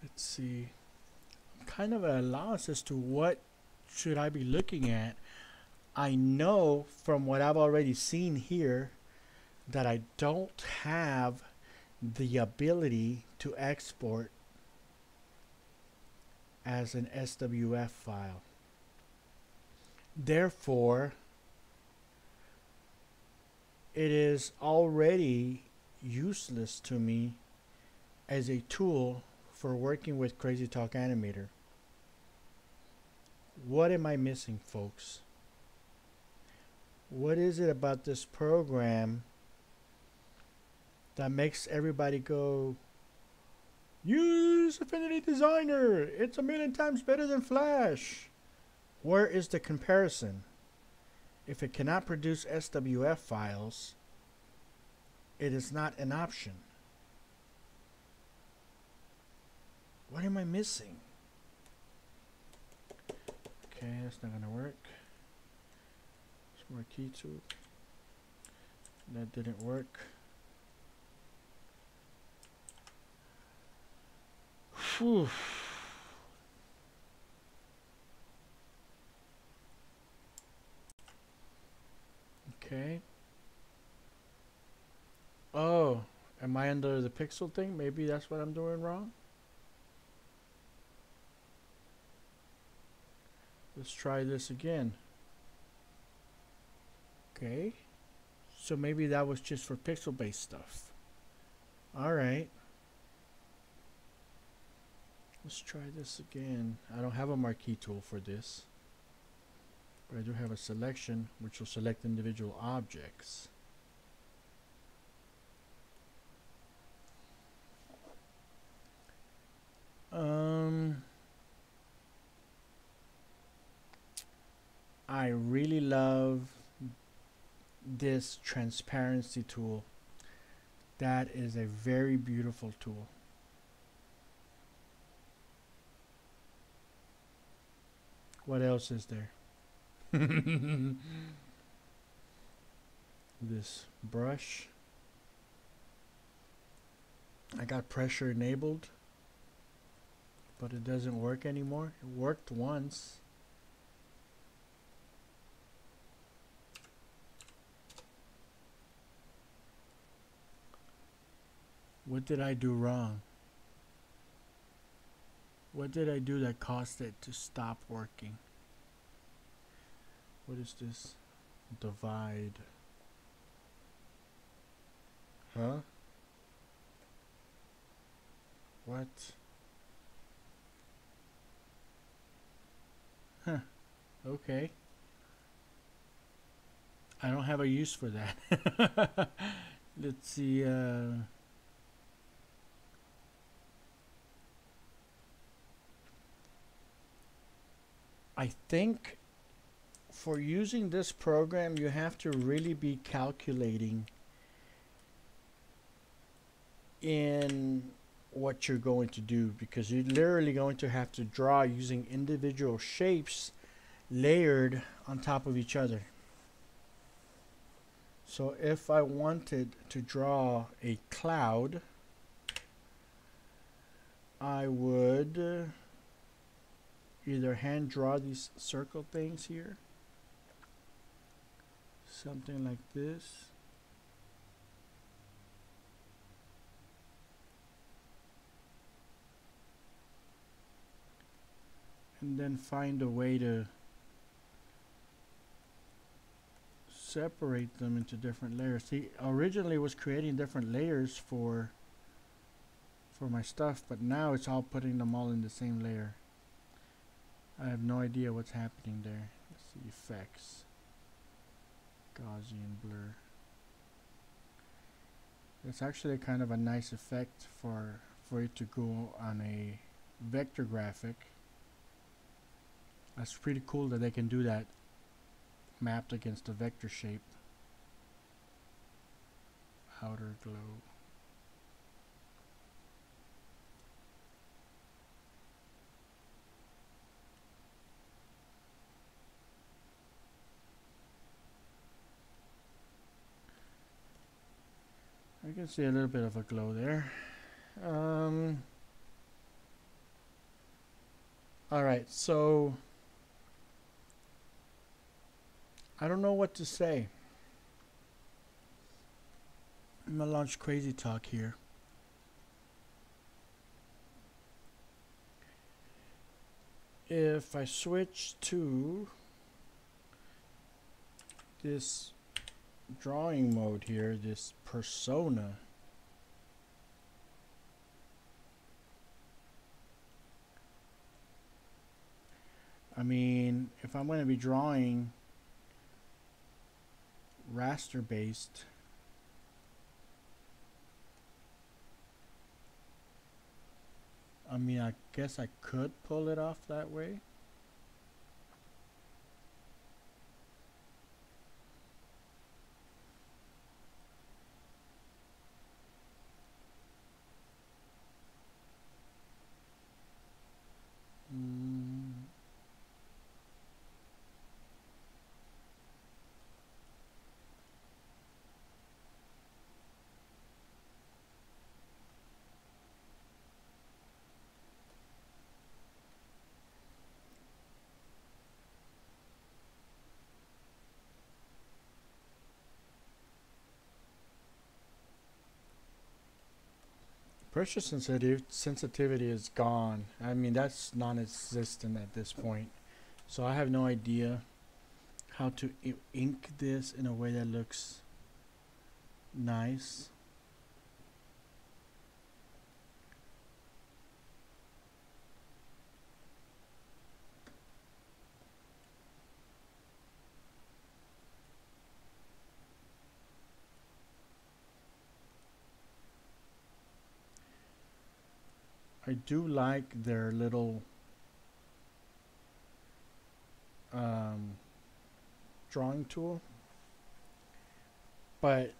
Let's see. Kind of a loss as to what should I be looking at. I know from what I've already seen here that I don't have the ability to export as an SWF file. Therefore, it is already useless to me as a tool for working with Crazy Talk Animator. What am I missing, folks? What is it about this program that makes everybody go, use Affinity Designer, it's a million times better than Flash? Where is the comparison? If it cannot produce SWF files, it is not an option. What am I missing? Okay, that's not gonna work. More key tool. That didn't work. Whew. Okay. Oh, am I under the pixel thing? Maybe that's what I'm doing wrong. Let's try this again. Okay. So maybe that was just for pixel-based stuff. Alright. Let's try this again. I don't have a marquee tool for this. But I do have a selection which will select individual objects. I really love this transparency tool. That is a very beautiful tool. What else is there? This brush. I got pressure enabled, but it doesn't work anymore. It worked once. What did I do wrong? What did I do that caused it to stop working? What is this? Divide. Huh? What? Huh. Okay. I don't have a use for that. Let's see. I think for using this program, you have to really be calculating in what you're going to do, because you're literally going to have to draw using individual shapes layered on top of each other. So if I wanted to draw a cloud, I would either hand draw these circle things here, something like this, and then find a way to separate them into different layers. See, originally was creating different layers for my stuff, but now it's all putting them all in the same layer. I have no idea what's happening there. Let's see, effects, Gaussian blur. It's actually kind of a nice effect for it to go on a vector graphic. That's pretty cool that they can do that mapped against a vector shape. Outer glow. I can see a little bit of a glow there. Alright, so I don't know what to say. I'm gonna launch Crazy Talk here. If I switch to this drawing mode here, this persona, I mean, if I'm going to be drawing raster based, I mean, I guess I could pull it off that way. Pressure sensitivity is gone. I mean, that's non-existent at this point. So I have no idea how to ink this in a way that looks nice. I do like their little drawing tool, but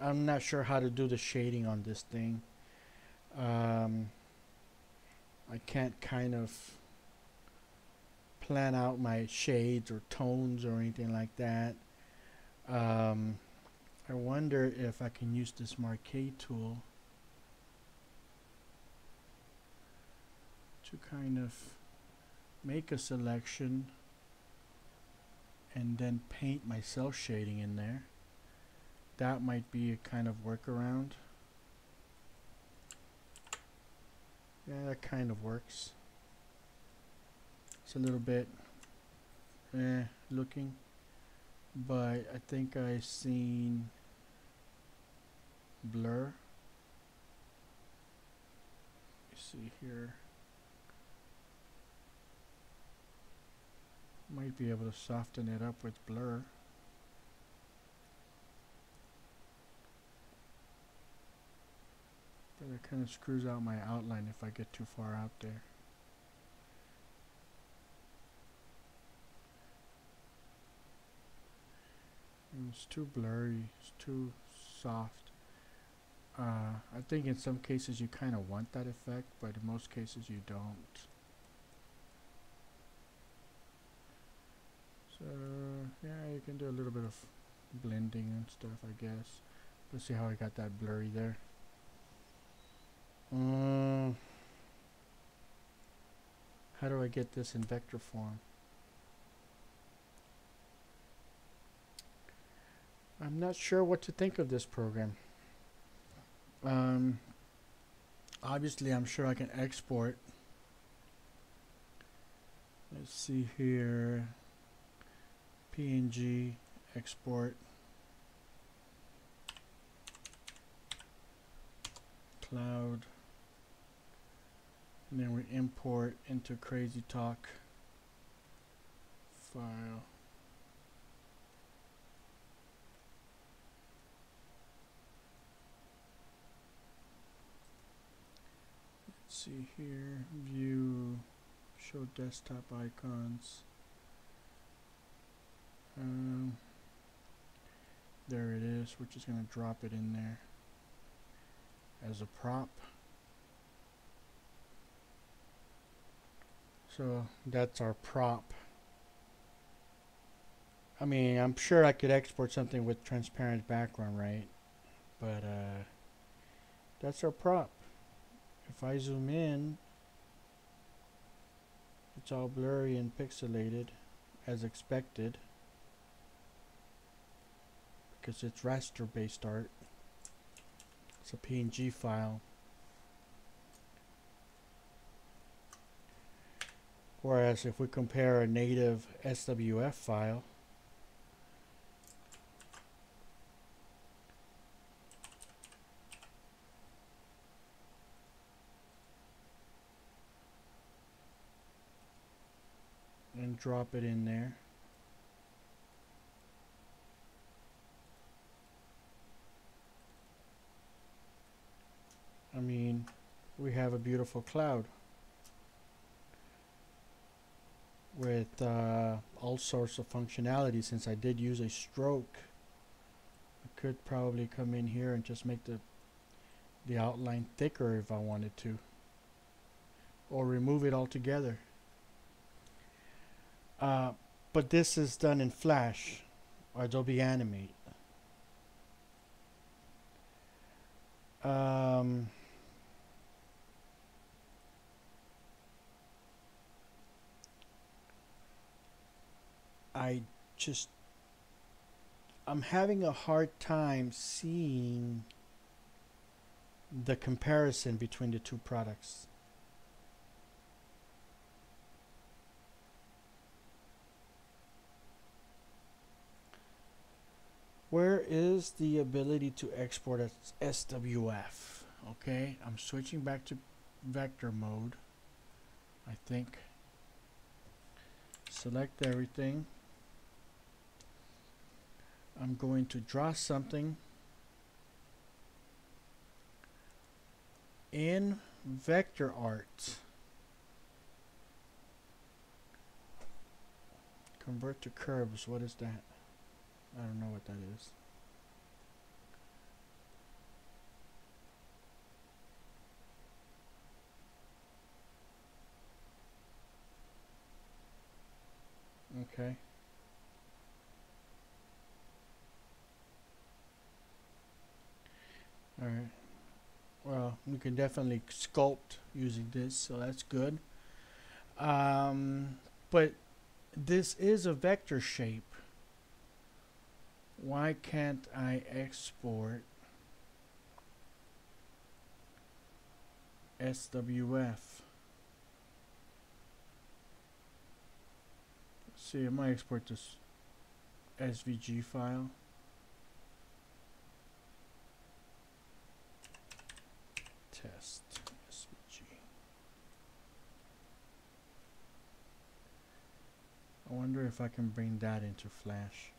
I'm not sure how to do the shading on this thing. I can't kind of plan out my shades or tones or anything like that. I wonder if I can use this marquee tool to kind of make a selection and then paint my cell shading in there. That might be a kind of workaround. Yeah, that kind of works. It's a little bit looking, but I think I've seen blur. Let's see here. Might be able to soften it up with blur. But it kind of screws out my outline if I get too far out there. And it's too blurry, it's too soft. I think in some cases you kind of want that effect, but in most cases you don't. So yeah, you can do a little bit of blending and stuff, I guess. Let's see how I got that blurry there. How do I get this in vector form? I'm not sure what to think of this program. Obviously I'm sure I can export. Let's see here. PNG export. Cloud. And then we import into Crazy Talk file. Let's see here, view, show desktop icons. There it is. We're just going to drop it in there as a prop. So that's our prop. I mean, I'm sure I could export something with transparent background, right? But that's our prop. If I zoom in, it's all blurry and pixelated as expected because it's raster based art. It's a PNG file. Whereas if we compare a native SWF file, and drop it in there, I mean, we have a beautiful cloud with all sorts of functionality. Since I did use a stroke, I could probably come in here and just make the outline thicker if I wanted to, or remove it altogether. But this is done in Flash or Adobe Animate. I'm having a hard time seeing the comparison between the two products. Where is the ability to export as SWF? Okay, I'm switching back to vector mode, I think. Select everything. I'm going to draw something in vector art. Convert to curves. What is that? I don't know what that is. Okay. All right. Well, we can definitely sculpt using this, so that's good. Um, but this is a vector shape. Why can't I export SWF? Let's see, I might export this SVG file. Test SVG. I wonder if I can bring that into Flash.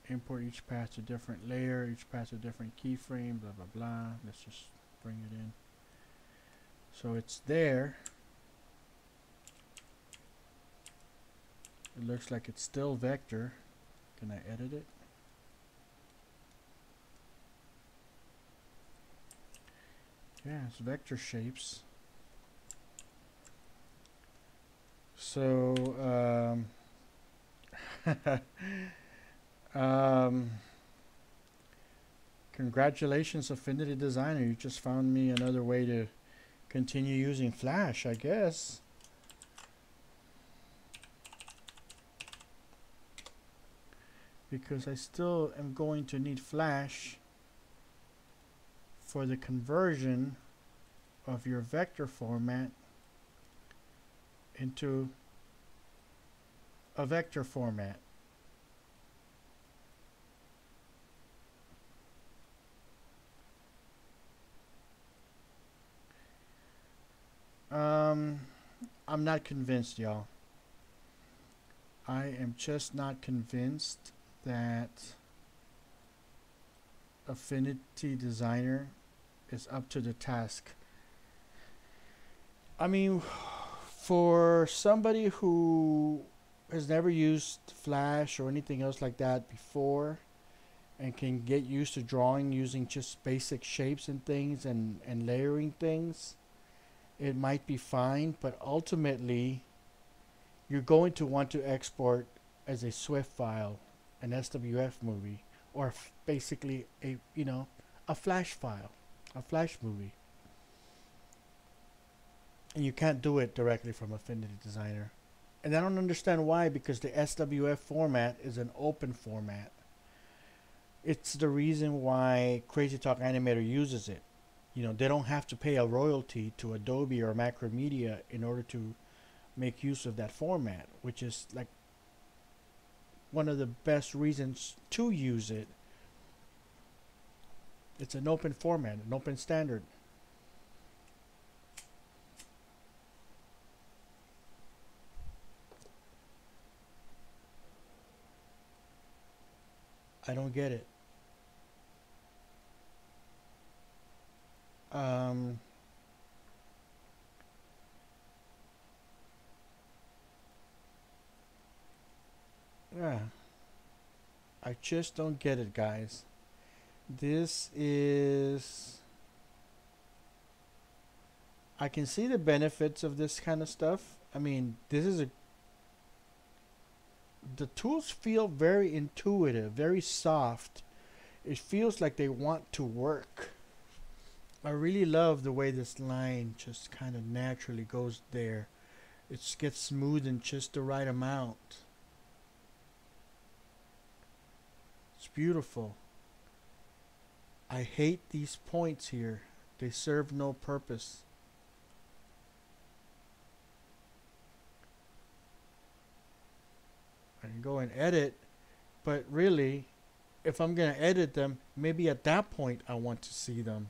Import each path to different layer, each path to different keyframe, blah blah blah. Let's just bring it in. So it's there. It looks like it's still vector. Can I edit it? Yeah, it's vector shapes. So congratulations, Affinity Designer. You just found me another way to continue using Flash, I guess. Because I still am going to need Flash for the conversion of your vector format into a vector format. I'm not convinced, y'all. I am just not convinced that Affinity Designer is up to the task. I mean, for somebody who has never used Flash or anything else like that before and can get used to drawing using just basic shapes and things and layering things, it might be fine, but ultimately you're going to want to export as a Swift file, an SWF movie, or basically a a Flash file, a Flash movie. And you can't do it directly from Affinity Designer. And I don't understand why, because the SWF format is an open format. It's the reason why Crazy Talk Animator uses it. They don't have to pay a royalty to Adobe or Macromedia in order to make use of that format, which is like one of the best reasons to use it. It's an open format, an open standard. I don't get it. Um, yeah, I just don't get it, guys. This is. I can see the benefits of this kind of stuff. I mean, this is a. The tools feel very intuitive, very soft. It feels like they want to work. I really love the way this line just kind of naturally goes there. It gets smooth in just the right amount. It's beautiful. I hate these points here. They serve no purpose. I can go and edit, but really, if I'm going to edit them, maybe at that point I want to see them.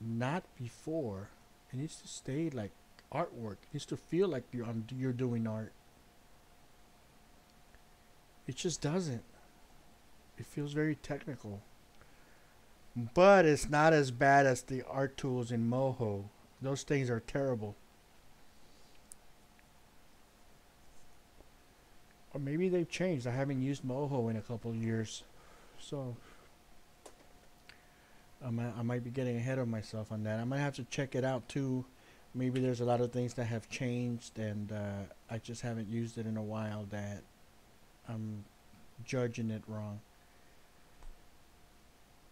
Not before. It needs to stay like artwork. It needs to feel like you're doing art. It just doesn't. It feels very technical. But it's not as bad as the art tools in Moho. Those things are terrible. Or maybe they've changed. I haven't used Moho in a couple of years. So I might be getting ahead of myself on that. I might have to check it out too. Maybe there's a lot of things that have changed, and I just haven't used it in a while that I'm judging it wrong.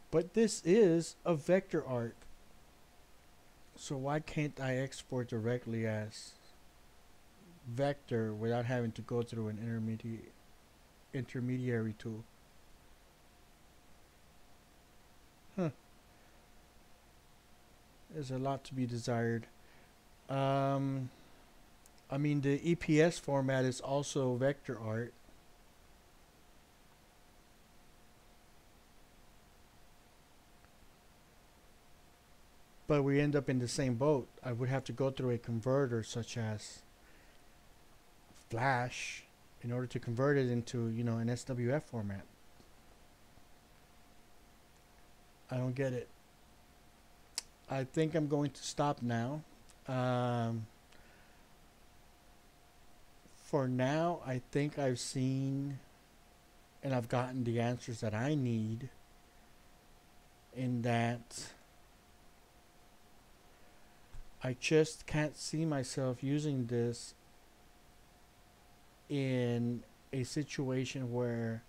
But this is a vector art, so why can't I export directly as vector without having to go through an intermediary tool? Huh. There's a lot to be desired. Um, I mean, the EPS format is also vector art. But we end up in the same boat. I would have to go through a converter such as Flash in order to convert it into, an SWF format. I don't get it. I think I'm going to stop now. Um, for now, I think I've seen and I've gotten the answers that I need, in that I just can't see myself using this in a situation where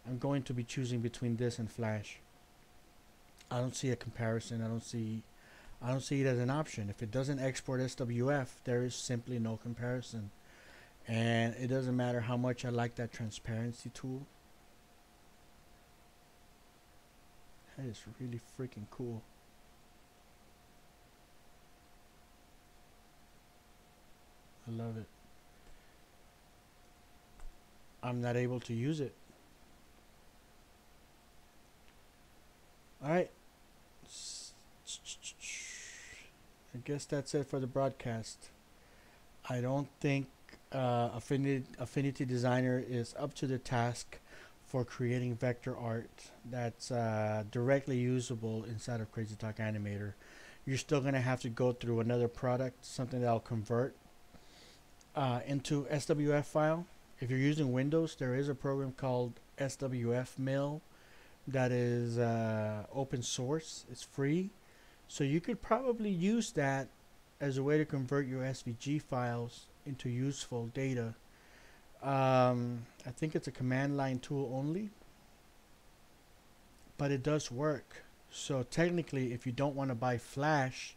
I'm going to be choosing between this and Flash. I don't see a comparison. I don't see it as an option. If it doesn't export SWF, there is simply no comparison. And it doesn't matter how much I like that transparency tool. That is really freaking cool. I love it. I'm not able to use it. Alright. I guess that's it for the broadcast. I don't think Affinity Designer is up to the task for creating vector art that's directly usable inside of Crazy Talk Animator. You're still going to have to go through another product, something that'll convert into SWF file. If you're using Windows, there is a program called SWF Mill that is open source. It's free. So you could probably use that as a way to convert your SVG files into useful data. I think it's a command line tool only, but it does work. So technically, if you don't want to buy Flash,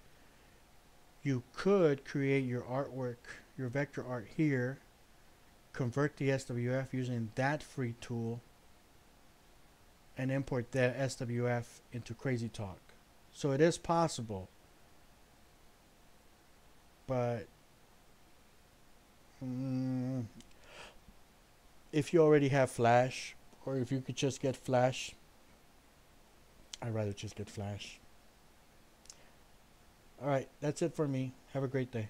you could create your artwork, your vector art here, convert the SWF using that free tool, and import that SWF into Crazy Talk. So it is possible, but if you already have Flash, or if you could just get Flash, I'd rather just get Flash. Alright, that's it for me. Have a great day.